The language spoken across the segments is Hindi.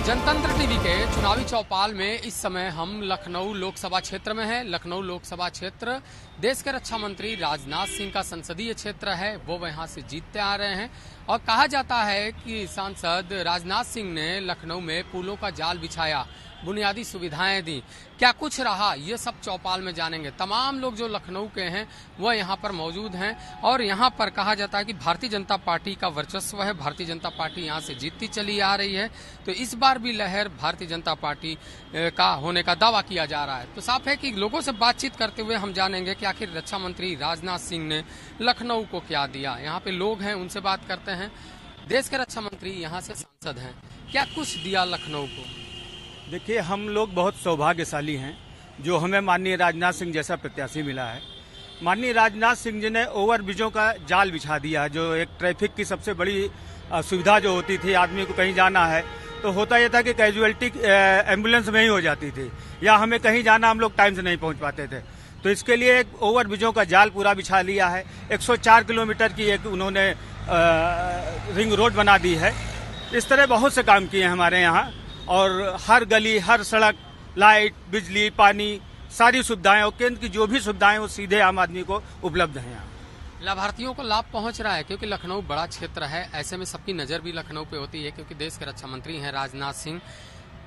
जनतंत्र टीवी के चुनावी चौपाल में इस समय हम लखनऊ लोकसभा क्षेत्र में हैं। लखनऊ लोकसभा क्षेत्र देश के रक्षा मंत्री राजनाथ सिंह का संसदीय क्षेत्र है। वो यहां से जीतते आ रहे हैं और कहा जाता है कि सांसद राजनाथ सिंह ने लखनऊ में पुलों का जाल बिछाया, बुनियादी सुविधाएं दी। क्या कुछ रहा, ये सब चौपाल में जानेंगे। तमाम लोग जो लखनऊ के हैं वह यहाँ पर मौजूद हैं और यहाँ पर कहा जाता है कि भारतीय जनता पार्टी का वर्चस्व है। भारतीय जनता पार्टी यहाँ से जीतती चली आ रही है, तो इस बार भी लहर भारतीय जनता पार्टी का होने का दावा किया जा रहा है। तो साफ है कि लोगों से बातचीत करते हुए हम जानेंगे कि आखिर रक्षा मंत्री राजनाथ सिंह ने लखनऊ को क्या दिया। यहाँ पे लोग हैं, उनसे बात करते हैं। देश के रक्षा मंत्री यहाँ से सांसद हैं, क्या कुछ दिया लखनऊ को? देखिए, हम लोग बहुत सौभाग्यशाली हैं जो हमें माननीय राजनाथ सिंह जैसा प्रत्याशी मिला है। माननीय राजनाथ सिंह जी ने ओवरब्रिजों का जाल बिछा दिया, जो एक ट्रैफिक की सबसे बड़ी सुविधा जो होती थी। आदमी को कहीं जाना है तो होता यह था कि कैजुअलिटी एम्बुलेंस में ही हो जाती थी, या हमें कहीं जाना हम लोग टाइम से नहीं पहुंच पाते थे। तो इसके लिए एक ओवरब्रिजों का जाल पूरा बिछा लिया है। 104 किलोमीटर की एक उन्होंने रिंग रोड बना दी है। इस तरह बहुत से काम किए हैं हमारे यहाँ, और हर गली, हर सड़क, लाइट, बिजली, पानी, सारी सुविधाएं और केंद्र की जो भी सुविधाएं वो सीधे आम आदमी को उपलब्ध हैं। यहाँ लाभार्थियों को लाभ पहुंच रहा है, क्योंकि लखनऊ बड़ा क्षेत्र है। ऐसे में सबकी नजर भी लखनऊ पे होती है, क्योंकि देश के रक्षा मंत्री हैं राजनाथ सिंह।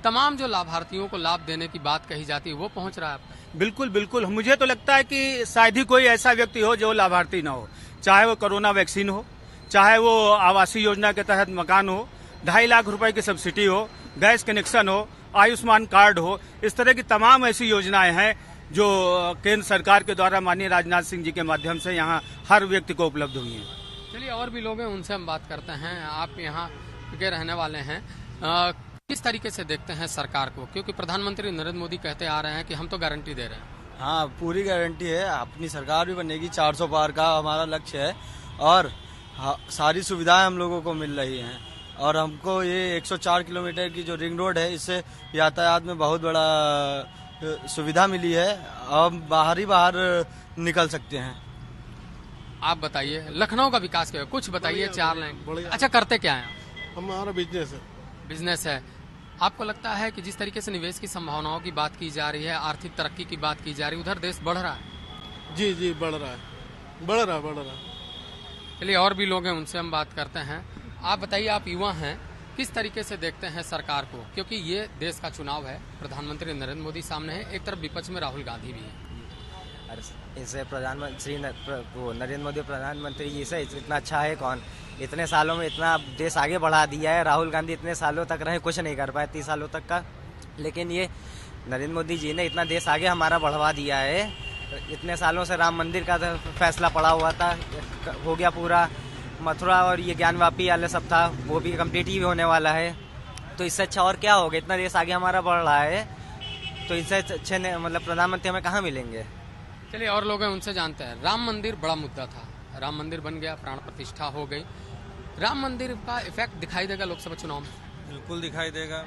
तमाम जो लाभार्थियों को लाभ देने की बात कही जाती है वो पहुंच रहा है। बिल्कुल बिल्कुल, मुझे तो लगता है कि शायद ही कोई ऐसा व्यक्ति हो जो लाभार्थी ना हो, चाहे वो कोरोना वैक्सीन हो, चाहे वो आवासीय योजना के तहत मकान हो, 2.5 लाख रुपए की सब्सिडी हो, गैस कनेक्शन हो, आयुष्मान कार्ड हो। इस तरह की तमाम ऐसी योजनाएं हैं जो केंद्र सरकार के द्वारा माननीय राजनाथ सिंह जी के माध्यम से यहाँ हर व्यक्ति को उपलब्ध हुई हैं। चलिए, और भी लोग हैं, उनसे हम बात करते हैं। आप यहाँ के रहने वाले हैं, किस तरीके से देखते हैं सरकार को? क्योंकि प्रधानमंत्री नरेंद्र मोदी कहते आ रहे हैं कि हम तो गारंटी दे रहे हैं। हाँ, पूरी गारंटी है। अपनी सरकार भी बनेगी, 400 पार का हमारा लक्ष्य है, और सारी सुविधाएं हम लोगों को मिल रही हैं। और हमको ये 104 किलोमीटर की जो रिंग रोड है, इससे यातायात में बहुत बड़ा सुविधा मिली है। अब बाहर निकल सकते हैं। आप बताइए, लखनऊ का विकास क्या है, कुछ बताइए। 4 लाइन। अच्छा, करते क्या है? हमारा बिजनेस है। बिजनेस है। आपको लगता है कि जिस तरीके से निवेश की संभावनाओं की बात की जा रही है, आर्थिक तरक्की की बात की जा रही है, उधर देश बढ़ रहा है? जी जी, बढ़ रहा है। चलिए, और भी लोग हैं, उनसे हम बात करते हैं। आप बताइए, आप युवा हैं, किस तरीके से देखते हैं सरकार को? क्योंकि ये देश का चुनाव है, प्रधानमंत्री नरेंद्र मोदी सामने है, एक तरफ विपक्ष में राहुल गांधी भी है। इसे प्रधानमंत्री नरेंद्र मोदी प्रधानमंत्री जी से इतना अच्छा है कौन? इतने सालों में इतना देश आगे बढ़ा दिया है। राहुल गांधी इतने सालों तक रहे, कुछ नहीं कर पाए 30 सालों तक का, लेकिन ये नरेंद्र मोदी जी ने इतना देश आगे हमारा बढ़वा दिया है। इतने सालों से राम मंदिर का फैसला पड़ा हुआ था, हो गया पूरा। मथुरा और ये ज्ञानवापी वाले सब था, वो भी कम्प्लीट ही होने वाला है। तो इससे अच्छा और क्या होगा? इतना देश आगे हमारा बढ़ रहा है, तो इससे अच्छे मतलब प्रधानमंत्री हमें कहाँ मिलेंगे? चलिए, और लोग हैं, उनसे जानते हैं। राम मंदिर बड़ा मुद्दा था, राम मंदिर बन गया, प्राण प्रतिष्ठा हो गई। राम मंदिर का इफेक्ट दिखाई देगा लोकसभा चुनाव में? बिल्कुल दिखाई देगा।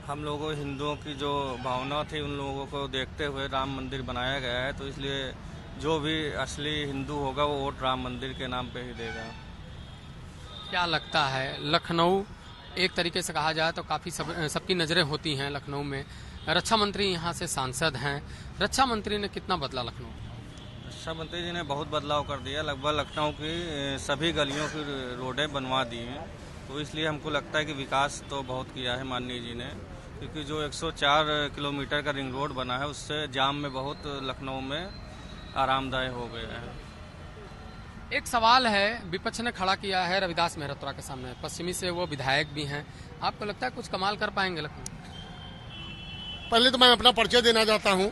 हम लोगों हिंदुओं की जो भावना थी, उन लोगों को देखते हुए राम मंदिर बनाया गया है। तो इसलिए जो भी असली हिंदू होगा वो वोट राम मंदिर के नाम पे ही देगा। क्या लगता है, लखनऊ एक तरीके से कहा जाए तो काफी सबकी नजरें होती हैं लखनऊ में। रक्षा मंत्री यहाँ से सांसद हैं, रक्षा मंत्री ने कितना बदला लखनऊ? रक्षा मंत्री जी ने बहुत बदलाव कर दिया। लगभग लखनऊ की सभी गलियों की रोडें बनवा दी हैं। तो इसलिए हमको लगता है कि विकास तो बहुत किया है माननीय जी ने, क्योंकि जो 104 किलोमीटर का रिंग रोड बना है, उससे जाम में बहुत लखनऊ में आरामदायक हो गया है। एक सवाल है, विपक्ष ने खड़ा किया है रविदास मेहरोत्रा के सामने, पश्चिमी से वो विधायक भी हैं। आपको लगता है कुछ कमाल कर पाएंगे लखनऊ? पहले तो मैं अपना परिचय देना चाहता हूँ।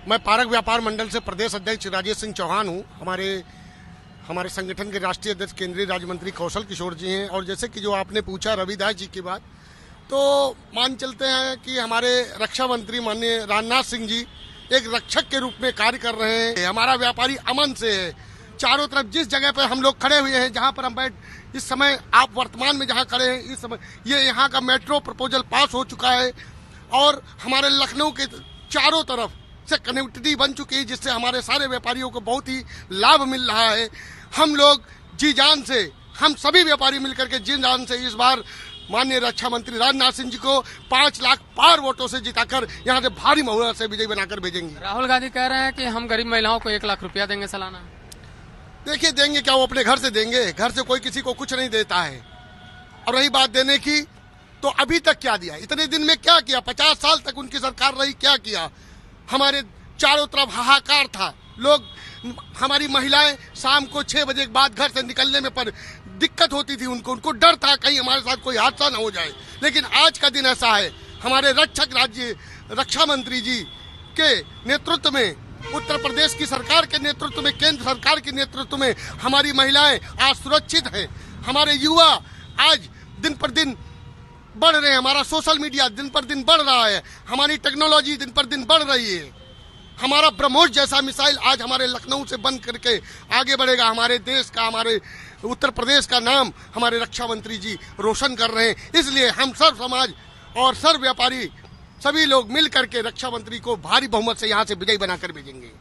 मैं पारक व्यापार मंडल से प्रदेश अध्यक्ष राजेश सिंह चौहान हूँ। हमारे संगठन के राष्ट्रीय अध्यक्ष केंद्रीय राज्य मंत्री कौशल किशोर जी हैं। और जैसे कि जो आपने पूछा रविदास जी की बात, तो मान चलते हैं कि हमारे रक्षा मंत्री माननीय राजनाथ सिंह जी एक रक्षक के रूप में कार्य कर रहे हैं। हमारा व्यापारी अमन से है। चारों तरफ जिस जगह पर हम लोग खड़े हुए हैं, जहां पर हम इस समय आप वर्तमान में जहां खड़े हैं, इस समय ये यहाँ का मेट्रो प्रपोजल पास हो चुका है और हमारे लखनऊ के चारों तरफ से कनेक्टिविटी बन चुकी है, जिससे हमारे सारे व्यापारियों को बहुत ही लाभ मिल रहा है। हम लोग जी जान से, हम सभी व्यापारी मिलकर के जी जान से इस बार माननीय रक्षा मंत्री राजनाथ सिंह जी को 5 लाख पार वोटों से जिताकर यहाँ से भारी बहुमत से विजयी बनाकर भेजेंगे। राहुल गांधी कह रहे हैं कि हम गरीब महिलाओं को 1 लाख रुपया देंगे सालाना। देखिए देंगे क्या, वो अपने घर से देंगे, घर से कोई किसी को कुछ नहीं देता है। और रही बात देने की, तो अभी तक क्या दिया, इतने दिन में क्या किया, 50 साल तक उनकी सरकार रही, क्या किया। हमारे चारों तरफ हाहाकार था, लोग, हमारी महिलाएं शाम को 6 बजे के बाद घर से निकलने में पर दिक्कत होती थी, उनको डर था कहीं हमारे साथ कोई हादसा ना हो जाए। लेकिन आज का दिन ऐसा है, हमारे रक्षा मंत्री जी के नेतृत्व में, उत्तर प्रदेश की सरकार के नेतृत्व में, केंद्र सरकार के नेतृत्व में हमारी महिलाएं आज सुरक्षित हैं। हमारे युवा आज दिन पर दिन बढ़ रहे हैं, हमारा सोशल मीडिया दिन पर दिन बढ़ रहा है, हमारी टेक्नोलॉजी दिन पर दिन बढ़ रही है। हमारा ब्रह्मोस जैसा मिसाइल आज हमारे लखनऊ से बंद करके आगे बढ़ेगा। हमारे देश का, हमारे उत्तर प्रदेश का नाम हमारे रक्षा मंत्री जी रोशन कर रहे हैं। इसलिए हम सर्व समाज और सर्व व्यापारी सभी लोग मिल करके रक्षा मंत्री को भारी बहुमत से यहाँ से विजयी बनाकर भेजेंगे।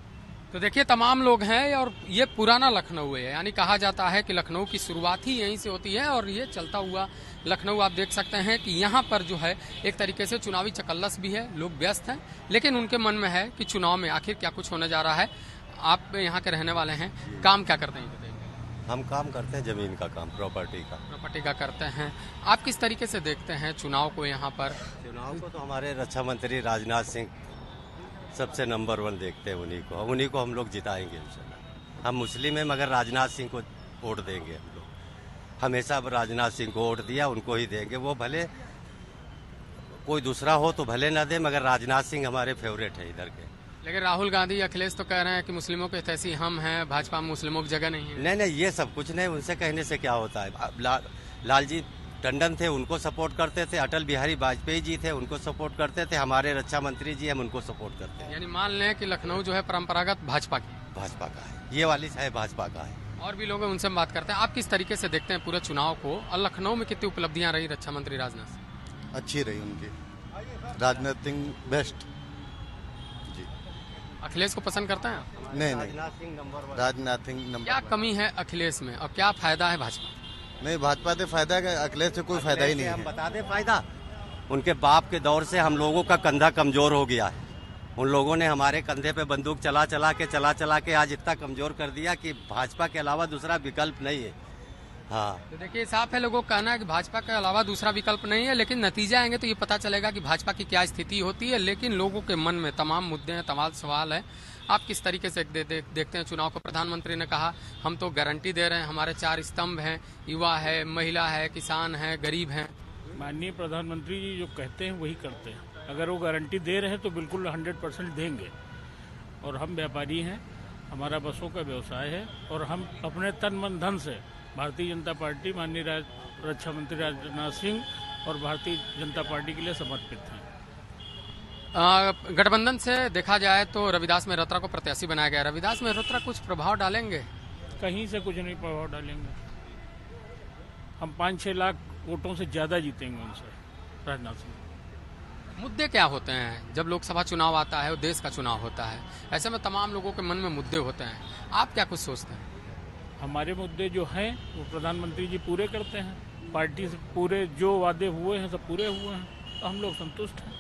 तो देखिए तमाम लोग हैं और ये पुराना लखनऊ है, यानी कहा जाता है कि लखनऊ की शुरुआत ही यहीं से होती है और ये चलता हुआ लखनऊ आप देख सकते हैं कि यहाँ पर जो है एक तरीके से चुनावी चकल्लस भी है, लोग व्यस्त हैं, लेकिन उनके मन में है कि चुनाव में आखिर क्या कुछ होने जा रहा है। आप यहाँ के रहने वाले हैं, काम क्या करते हैं? हम काम करते हैं जमीन का काम, प्रॉपर्टी का करते हैं। आप किस तरीके से देखते हैं चुनाव को यहाँ पर? चुनाव को तो हमारे रक्षा मंत्री राजनाथ सिंह सबसे नंबर 1 देखते हैं, उन्हीं को हम लोग जिताएंगे इंशाल्लाह। हम मुस्लिम हैं मगर राजनाथ सिंह को वोट देंगे हम लोग, हमेशा राजनाथ सिंह को वोट दिया, उनको ही देंगे। वो भले कोई दूसरा हो तो भले ना दे, मगर राजनाथ सिंह हमारे फेवरेट है इधर के। लेकिन राहुल गांधी, अखिलेश तो कह रहे हैं कि मुस्लिमों के हितैषी हम हैं, भाजपा में मुस्लिमों की जगह नहीं है। नहीं, ये सब कुछ नहीं, उनसे कहने से क्या होता है। लालजी टंडन थे, उनको सपोर्ट करते थे, अटल बिहारी वाजपेयी जी थे, उनको सपोर्ट करते थे, हमारे रक्षा मंत्री जी हम उनको सपोर्ट करते हैं। यानी मान लें कि लखनऊ जो है परंपरागत भाजपा का है, ये वाली है भाजपा का है। और भी लोग हैं, उनसे हम बात करते हैं। आप किस तरीके से देखते हैं पूरे चुनाव को और लखनऊ में कितनी उपलब्धियां रही रक्षा मंत्री राजनाथ? अच्छी रही उनकी, राजनाथ सिंह बेस्ट जी। अखिलेश को पसंद करते हैं? नहीं, राजनाथ सिंह नंबर। क्या कमी है अखिलेश में और क्या फायदा है भाजपा? नहीं, भाजपा से फायदा है, अखिलेश से कोई फायदा ही नहीं है। हम बता दें फायदा, उनके बाप के दौर से हम लोगों का कंधा कमजोर हो गया है। उन लोगों ने हमारे कंधे पे बंदूक चला चला के आज इतना कमजोर कर दिया कि भाजपा के अलावा दूसरा विकल्प नहीं है। हाँ, तो देखिए साफ है, लोगों का कहना है कि भाजपा के अलावा दूसरा विकल्प नहीं है, लेकिन नतीजा आएंगे तो ये पता चलेगा कि भाजपा की क्या स्थिति होती है। लेकिन लोगों के मन में तमाम मुद्दे हैं, तमाम सवाल है। आप किस तरीके से देखते हैं चुनाव को? प्रधानमंत्री ने कहा हम तो गारंटी दे रहे हैं, हमारे 4 स्तंभ हैं, युवा है, महिला है, किसान है, गरीब है। माननीय प्रधानमंत्री जी जो कहते हैं वही करते हैं। अगर वो गारंटी दे रहे हैं तो बिल्कुल 100% देंगे। और हम व्यापारी हैं, हमारा बसों का व्यवसाय है और हम अपने तन मन धन से भारतीय जनता पार्टी, माननीय रक्षा मंत्री राजनाथ सिंह और भारतीय जनता पार्टी के लिए समर्पित हैं। गठबंधन से देखा जाए तो रविदास मेहरोत्रा को प्रत्याशी बनाया गया। रविदास मेहरोत्रा कुछ प्रभाव डालेंगे? कहीं से कुछ नहीं प्रभाव डालेंगे। हम 5-6 लाख वोटों से ज्यादा जीतेंगे उनसे, राजनाथ सिंह। मुद्दे क्या होते हैं जब लोकसभा चुनाव आता है और देश का चुनाव होता है? ऐसे में तमाम लोगों के मन में मुद्दे होते हैं, आप क्या कुछ सोचते हैं? हमारे मुद्दे जो हैं वो प्रधानमंत्री जी पूरे करते हैं। पार्टी से पूरे जो वादे हुए हैं सब पूरे हुए हैं, तो हम लोग संतुष्ट हैं।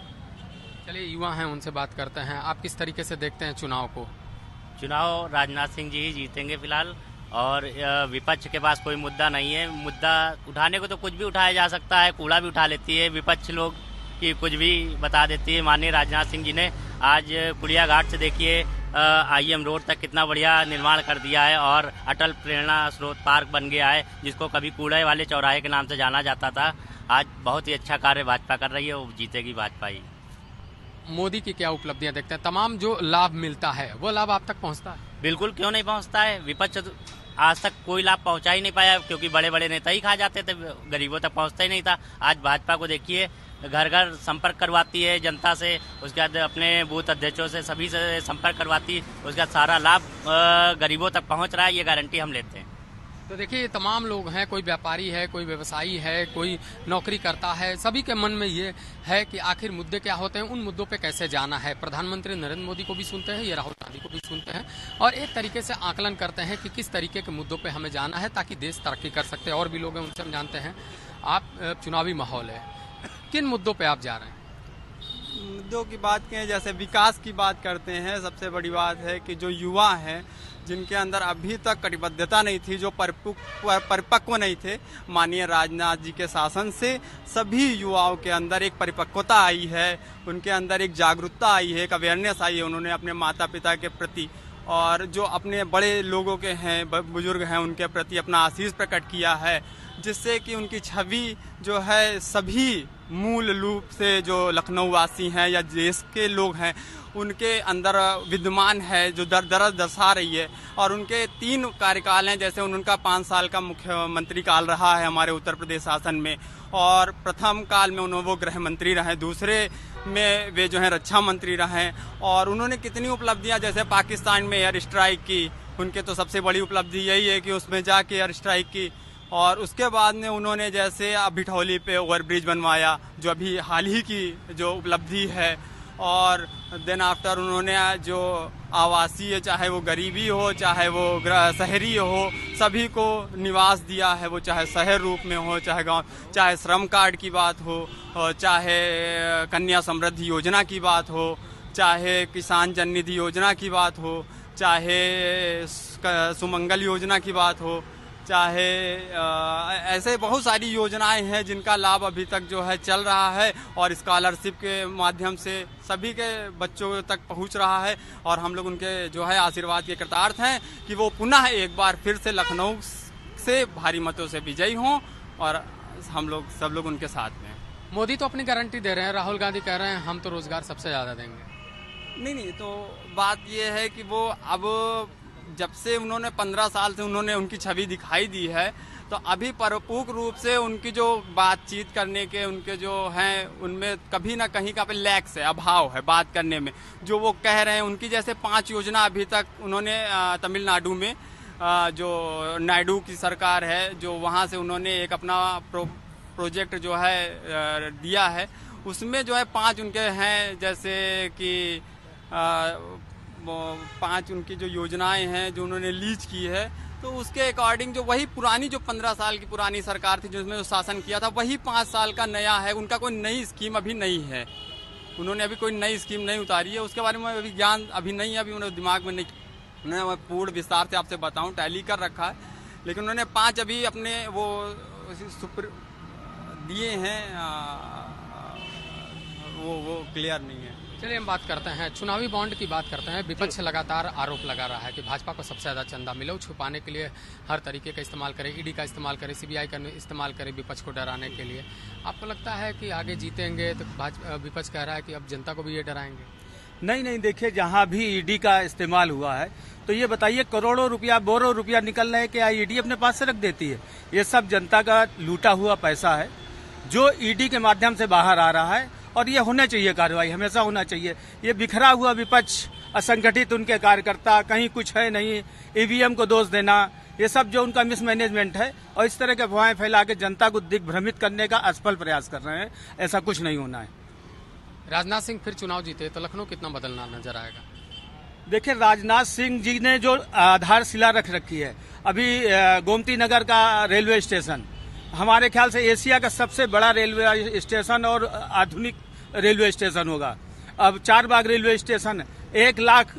चलिए युवा हैं, उनसे बात करते हैं। आप किस तरीके से देखते हैं चुनाव को? चुनाव राजनाथ सिंह जी ही जीतेंगे फिलहाल, और विपक्ष के पास कोई मुद्दा नहीं है। मुद्दा उठाने को तो कुछ भी उठाया जा सकता है, कूड़ा भी उठा लेती है विपक्ष लोग कि कुछ भी बता देती है। माननीय राजनाथ सिंह जी ने आज कुड़िया घाट से देखिए IM रोड तक कितना बढ़िया निर्माण कर दिया है और अटल प्रेरणा स्रोत पार्क बन गया है, जिसको कभी कूड़े वाले चौराहे के नाम से जाना जाता था। आज बहुत ही अच्छा कार्य भाजपा कर रही है, वो जीतेगी भाजपा ही। मोदी की क्या उपलब्धियां देखते हैं? तमाम जो लाभ मिलता है वो लाभ आप तक पहुंचता है? बिल्कुल, क्यों नहीं पहुंचता है। विपक्ष आज तक कोई लाभ पहुंचा ही नहीं पाया, क्योंकि बड़े बड़े नेता ही खा जाते थे, गरीबों तक पहुंचता ही नहीं था। आज भाजपा को देखिए, घर घर संपर्क करवाती है जनता से, उसके बाद अपने बूथ अध्यक्षों से, सभी से संपर्क करवाती है, उसका सारा लाभ गरीबों तक पहुंच रहा है, ये गारंटी हम लेते हैं। तो देखिए ये तमाम लोग हैं, कोई व्यापारी है, कोई व्यवसायी है, कोई नौकरी करता है, सभी के मन में ये है कि आखिर मुद्दे क्या होते हैं, उन मुद्दों पे कैसे जाना है। प्रधानमंत्री नरेंद्र मोदी को भी सुनते हैं, ये राहुल गांधी को भी सुनते हैं और एक तरीके से आकलन करते हैं कि किस तरीके के मुद्दों पे हमें जाना है ताकि देश तरक्की कर सकते हैं। और भी लोग हैं, उनसे हम जानते हैं। आप चुनावी माहौल है, किन मुद्दों पर आप जा रहे हैं? मुद्दों की बात करें, जैसे विकास की बात करते हैं, सबसे बड़ी बात है कि जो युवा हैं जिनके अंदर अभी तक कटिबद्धता नहीं थी, जो परिपक्व नहीं थे, माननीय राजनाथ जी के शासन से सभी युवाओं के अंदर एक परिपक्वता आई है, उनके अंदर एक जागरूकता आई है, एक अवेयरनेस आई है। उन्होंने अपने माता पिता के प्रति और जो अपने बड़े लोगों के हैं, बुजुर्ग हैं, उनके प्रति अपना आशीष प्रकट किया है, जिससे कि उनकी छवि जो है सभी मूल रूप से जो लखनऊ वासी हैं या देश के लोग हैं उनके अंदर विद्यमान है, जो दर्शा रही है। और उनके 3 कार्यकाल हैं, जैसे उनका 5 साल का मुख्यमंत्री काल रहा है हमारे उत्तर प्रदेश शासन में, और प्रथम काल में उन्होंने वो गृह मंत्री रहे, दूसरे में वे जो है रक्षा मंत्री रहे। और उन्होंने कितनी उपलब्धियां, जैसे पाकिस्तान में एयर स्ट्राइक की, उनके तो सबसे बड़ी उपलब्धि यही है कि उसमें जाके एयर स्ट्राइक की। और उसके बाद में उन्होंने जैसे भिठौली पे ओवरब्रिज बनवाया, जो अभी हाल ही की जो उपलब्धि है। और देन आफ्टर उन्होंने जो आवासीय, चाहे वो गरीबी हो चाहे वो शहरी हो, सभी को निवास दिया है, वो चाहे शहर रूप में हो चाहे गांव, चाहे श्रम कार्ड की बात हो, चाहे कन्या समृद्धि योजना की बात हो, चाहे किसान जन निधि योजना की बात हो, चाहे सुमंगल योजना की बात हो, चाहे ऐसे बहुत सारी योजनाएं हैं जिनका लाभ अभी तक जो है चल रहा है और स्कॉलरशिप के माध्यम से सभी के बच्चों तक पहुंच रहा है। और हम लोग उनके जो है आशीर्वाद के कृतार्थ हैं कि वो पुनः एक बार फिर से लखनऊ से भारी मतों से विजयी हों और हम लोग सब लोग उनके साथ में। मोदी तो अपनी गारंटी दे रहे हैं, राहुल गांधी कह रहे हैं हम तो रोजगार सबसे ज्यादा देंगे। नहीं, तो बात ये है कि वो अब जब से उन्होंने 15 साल से उन्होंने उनकी छवि दिखाई दी है, तो अभी परिपूर्ण रूप से उनकी जो बातचीत करने के उनके जो हैं उनमें कभी ना कहीं का पे लैक्स है, अभाव है बात करने में। जो वो कह रहे हैं उनकी जैसे 5 योजना अभी तक उन्होंने तमिलनाडु में जो नायडू की सरकार है, जो वहाँ से उन्होंने एक अपना प्रोजेक्ट जो है दिया है, उसमें जो है 5 उनके हैं, जैसे कि 5 उनकी जो योजनाएं हैं जो उन्होंने लीज की है, तो उसके अकॉर्डिंग जो वही पुरानी जो 15 साल की पुरानी सरकार थी जिसमें जो शासन किया था, वही 5 साल का नया है। उनका कोई नई स्कीम अभी नहीं है, उन्होंने अभी कोई नई स्कीम नहीं उतारी है, उसके बारे में अभी ज्ञान अभी नहीं है, अभी उन्होंने दिमाग में नहीं, उन्होंने पूर्ण विस्तार से आपसे बताऊं टैली कर रखा है, लेकिन उन्होंने 5 अभी अपने वो दिए हैं, वो क्लियर नहीं है। चलिए हम बात करते हैं चुनावी बॉन्ड की बात करते हैं। विपक्ष लगातार आरोप लगा रहा है कि भाजपा को सबसे ज्यादा चंदा मिले, छुपाने के लिए हर तरीके का इस्तेमाल करे, ईडी का इस्तेमाल करे, सीबीआई का इस्तेमाल करे विपक्ष को डराने के लिए। आपको लगता है कि आगे जीतेंगे तो विपक्ष कह रहा है कि अब जनता को भी ये डराएंगे? नहीं, देखिए जहाँ भी ईडी का इस्तेमाल हुआ है तो ये बताइए करोड़ों रुपया बोरों रुपया निकल रहे हैं, क्या ईडी अपने पास से रख देती है? ये सब जनता का लूटा हुआ पैसा है जो ईडी के माध्यम से बाहर आ रहा है और ये होना चाहिए, कार्रवाई हमेशा होना चाहिए। ये बिखरा हुआ विपक्ष, असंगठित उनके कार्यकर्ता, कहीं कुछ है नहीं, ईवीएम को दोष देना, ये सब जो उनका मिसमैनेजमेंट है और इस तरह के अफवाहें फैला के जनता को दिग्भ्रमित करने का असफल प्रयास कर रहे हैं। ऐसा कुछ नहीं होना है। राजनाथ सिंह फिर चुनाव जीते तो लखनऊ कितना बदलना नजर आएगा? देखिए राजनाथ सिंह जी ने जो आधारशिला रख रखी है, अभी गोमती नगर का रेलवे स्टेशन हमारे ख्याल से एशिया का सबसे बड़ा रेलवे स्टेशन और आधुनिक रेलवे स्टेशन होगा। अब 4 बाग railway station 1 lakh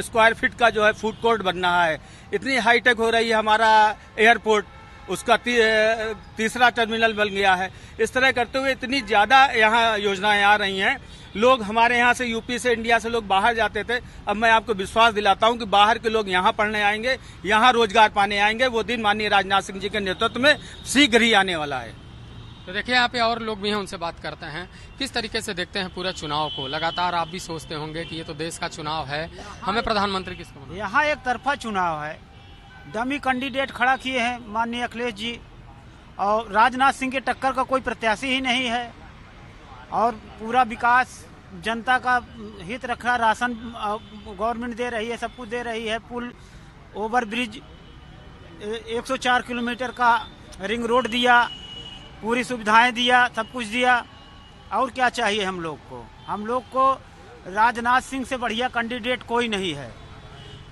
square feet का जो है फूड कोर्ट बन रहा है। इतनी हाईटेक हो रही है हमारा एयरपोर्ट, उसका तीसरा टर्मिनल बन गया है। इस तरह करते हुए इतनी ज्यादा यहाँ योजनाएं आ रही हैं। लोग हमारे यहाँ से, यूपी से, इंडिया से लोग बाहर जाते थे, अब मैं आपको विश्वास दिलाता हूँ कि बाहर के लोग यहाँ पढ़ने आएंगे, यहाँ रोजगार पाने आएंगे। वो दिन माननीय राजनाथ सिंह जी के नेतृत्व में शीघ्र ही आने वाला है। तो देखिए यहाँ पे और लोग भी हैं, उनसे बात करते हैं। किस तरीके से देखते हैं पूरा चुनाव को? लगातार आप भी सोचते होंगे कि ये तो देश का चुनाव है, हमें प्रधानमंत्री किसको? यहाँ एक तरफा चुनाव है, डमी कैंडिडेट खड़ा किए हैं माननीय अखिलेश जी, और राजनाथ सिंह के टक्कर का कोई प्रत्याशी ही नहीं है। और पूरा विकास, जनता का हित रखा, राशन गवर्नमेंट दे रही है, सब कुछ दे रही है, पुल, ओवर ब्रिज, 104 किलोमीटर का रिंग रोड दिया, पूरी सुविधाएं दिया, सब कुछ दिया। और क्या चाहिए हम लोग को? हम लोग को राजनाथ सिंह से बढ़िया कैंडिडेट कोई नहीं है।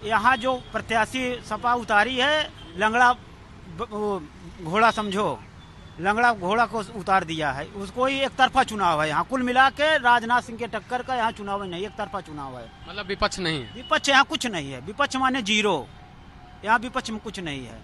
यहाँ जो प्रत्याशी सपा उतारी है, लंगड़ा घोड़ा समझो, लंगड़ा घोड़ा को उतार दिया है। उसको ही एक तरफा चुनाव है यहाँ। कुल मिला के राजनाथ सिंह के टक्कर का यहाँ चुनाव नहीं, एक तरफा चुनाव है। मतलब विपक्ष नहीं है? विपक्ष यहाँ कुछ नहीं है। विपक्ष माने जीरो, यहाँ विपक्ष में कुछ नहीं है।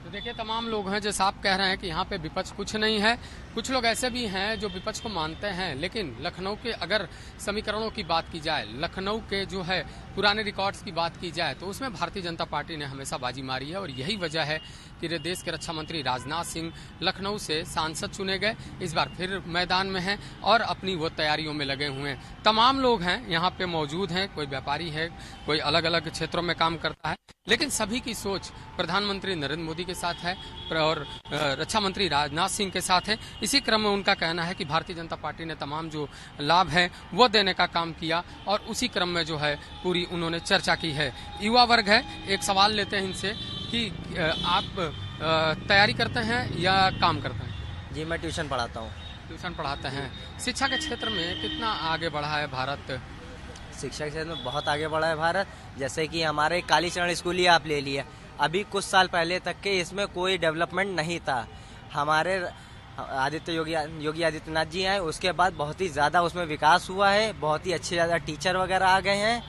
तो देखिए, तमाम लोग हैं जैसा आप कह रहे हैं कि यहाँ पे विपक्ष कुछ नहीं है। कुछ लोग ऐसे भी हैं जो विपक्ष को मानते हैं, लेकिन लखनऊ के अगर समीकरणों की बात की जाए, लखनऊ के जो है पुराने रिकॉर्ड्स की बात की जाए, तो उसमें भारतीय जनता पार्टी ने हमेशा बाजी मारी है। और यही वजह है कि देश के रक्षा मंत्री राजनाथ सिंह लखनऊ से सांसद चुने गए, इस बार फिर मैदान में हैं और अपनी वो तैयारियों में लगे हुए हैं। तमाम लोग हैं यहाँ पे मौजूद हैं, कोई व्यापारी है, कोई अलग अलग क्षेत्रों में काम करता है, लेकिन सभी की सोच प्रधानमंत्री नरेंद्र मोदी के साथ है और रक्षा मंत्री राजनाथ सिंह के साथ है। इसी क्रम में उनका कहना है कि भारतीय जनता पार्टी ने तमाम जो लाभ है वो देने का काम किया और उसी क्रम में जो है पूरी उन्होंने चर्चा की है। युवा वर्ग है, एक सवाल लेते हैं इनसे कि आप तैयारी करते हैं या काम करते हैं? जी, मैं ट्यूशन पढ़ाता हूँ। ट्यूशन पढ़ाते हैं। शिक्षा के क्षेत्र में कितना आगे बढ़ा है भारत? शिक्षा के क्षेत्र में बहुत आगे बढ़ा है भारत। जैसे कि हमारे कालीचरण स्कूल ही आप ले लिए, अभी कुछ साल पहले तक के इसमें कोई डेवलपमेंट नहीं था। हमारे योगी आदित्यनाथ जी आए, उसके बाद बहुत ही ज़्यादा उसमें विकास हुआ है। बहुत ही अच्छे ज़्यादा टीचर वगैरह आ गए हैं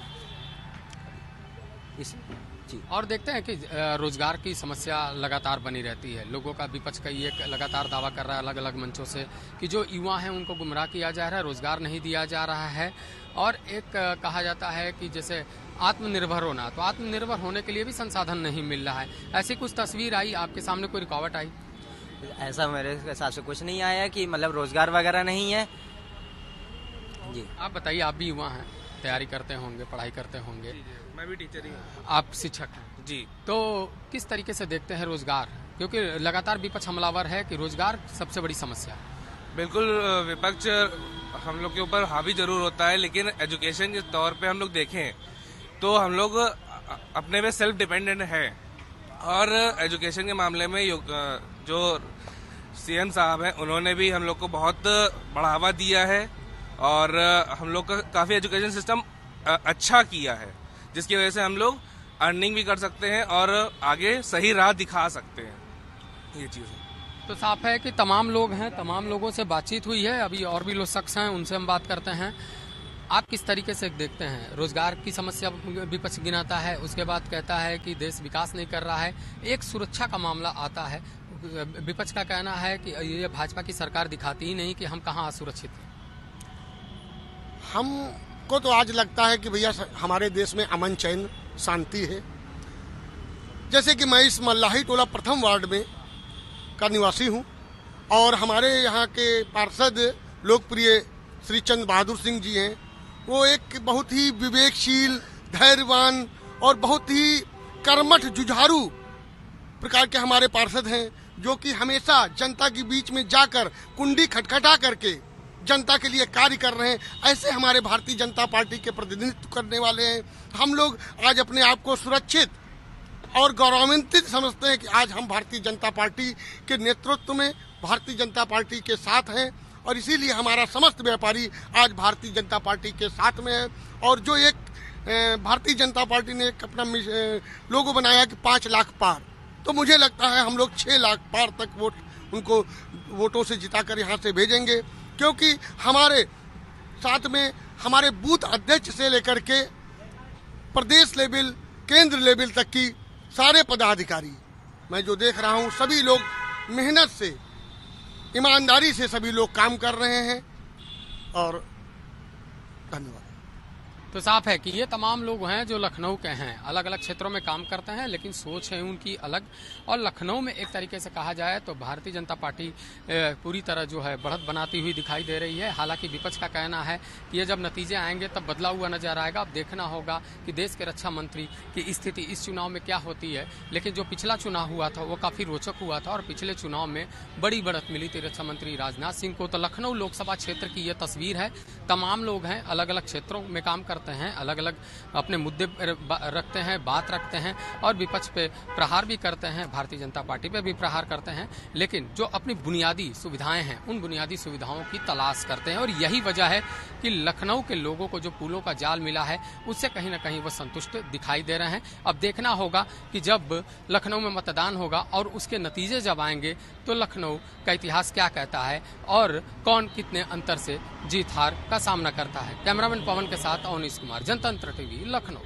जी। और देखते हैं कि रोजगार की समस्या लगातार बनी रहती है। लोगों का, विपक्ष का ये लगातार दावा कर रहा है अलग अलग मंचों से कि जो युवा हैं उनको गुमराह किया जा रहा है, रोजगार नहीं दिया जा रहा है। और एक कहा जाता है कि जैसे आत्मनिर्भर होना, तो आत्मनिर्भर होने के लिए भी संसाधन नहीं मिल रहा है। ऐसी कुछ तस्वीर आई आपके सामने, कोई रुकावट आई? ऐसा मेरे हिसाब से कुछ नहीं आया कि मतलब रोजगार वगैरह नहीं है जी। आप बताइए, आप भी युवा हैं, तैयारी करते होंगे, पढ़ाई करते होंगे। मैं भी टीचर ही हूँ। आप शिक्षक हैं जी। तो किस तरीके से देखते हैं रोजगार? क्योंकि लगातार विपक्ष हमलावर है कि रोजगार सबसे बड़ी समस्या है। बिल्कुल, विपक्ष हम लोग के ऊपर हावी जरूर होता है, लेकिन एजुकेशन के तौर पे हम लोग देखें तो हम लोग अपने पे सेल्फ डिपेंडेंट है। और एजुकेशन के मामले में जो सीएम साहब हैं, उन्होंने भी हम लोग को बहुत बढ़ावा दिया है और हम लोग का काफ़ी एजुकेशन सिस्टम अच्छा किया है, जिसकी वजह से हम लोग अर्निंग भी कर सकते हैं और आगे सही राह दिखा सकते हैं। ये चीज़ है। तो साफ है कि तमाम लोग हैं, तमाम लोगों से बातचीत हुई है। अभी और भी लोग शख्स हैं, उनसे हम बात करते हैं। आप किस तरीके से देखते हैं? रोजगार की समस्या विपक्ष गिनाता है, उसके बाद कहता है कि देश विकास नहीं कर रहा है। एक सुरक्षा का मामला आता है, विपक्ष का कहना है कि ये भाजपा की सरकार दिखाती ही नहीं कि हम कहाँ असुरक्षित हैं। हमको तो आज लगता है कि भैया हमारे देश में अमन चैन शांति है। जैसे कि मैं इस मल्लाही टोला प्रथम वार्ड में का निवासी हूँ और हमारे यहाँ के पार्षद लोकप्रिय श्री चंद्र बहादुर सिंह जी हैं। वो एक बहुत ही विवेकशील, धैर्यवान और बहुत ही कर्मठ, जुझारू प्रकार के हमारे पार्षद हैं, जो कि हमेशा जनता के बीच में जाकर कुंडी खटखटा करके जनता के लिए कार्य कर रहे हैं। ऐसे हमारे भारतीय जनता पार्टी के प्रतिनिधित्व करने वाले हैं। हम लोग आज अपने आप को सुरक्षित और गौरवान्वित समझते हैं कि आज हम भारतीय जनता पार्टी के नेतृत्व में भारतीय जनता पार्टी के साथ हैं और इसीलिए हमारा समस्त व्यापारी आज भारतीय जनता पार्टी के साथ में है। और जो एक भारतीय जनता पार्टी ने एक अपना लोगो बनाया कि 5 लाख पार, तो मुझे लगता है हम लोग 6 लाख पार तक उनको वोटों से जिताकर यहाँ से भेजेंगे, क्योंकि हमारे साथ में हमारे बूथ अध्यक्ष से लेकर के प्रदेश लेवल, केंद्र लेवल तक की सारे पदाधिकारी मैं जो देख रहा हूँ, सभी लोग मेहनत से, ईमानदारी से सभी लोग काम कर रहे हैं और धन्यवाद। तो साफ है कि ये तमाम लोग हैं जो लखनऊ के हैं, अलग अलग क्षेत्रों में काम करते हैं, लेकिन सोच है उनकी अलग। और लखनऊ में एक तरीके से कहा जाए तो भारतीय जनता पार्टी पूरी तरह जो है बढ़त बनाती हुई दिखाई दे रही है। हालांकि विपक्ष का कहना है कि ये जब नतीजे आएंगे तब बदला हुआ नजर आएगा। अब देखना होगा कि देश के रक्षा मंत्री की स्थिति इस चुनाव में क्या होती है। लेकिन जो पिछला चुनाव हुआ था वो काफी रोचक हुआ था और पिछले चुनाव में बड़ी बढ़त मिली थी रक्षा मंत्री राजनाथ सिंह को। तो लखनऊ लोकसभा क्षेत्र की यह तस्वीर है। तमाम लोग हैं, अलग अलग क्षेत्रों में काम करते करते हैं, अलग अलग अपने मुद्दे रखते हैं, बात रखते हैं और विपक्ष पे प्रहार भी करते हैं, भारतीय जनता पार्टी पे भी प्रहार करते हैं, लेकिन जो अपनी बुनियादी सुविधाएं हैं उन बुनियादी सुविधाओं की तलाश करते हैं। और यही वजह है कि लखनऊ के लोगों को जो पुलों का जाल मिला है उससे कहीं ना कहीं वो संतुष्ट दिखाई दे रहे हैं। अब देखना होगा कि जब लखनऊ में मतदान होगा और उसके नतीजे जब आएंगे तो लखनऊ का इतिहास क्या कहता है और कौन कितने अंतर से जीत हार का सामना करता है। कैमरामैन पवन के साथ अवनीश कुमार, जनतंत्र टीवी, लखनऊ।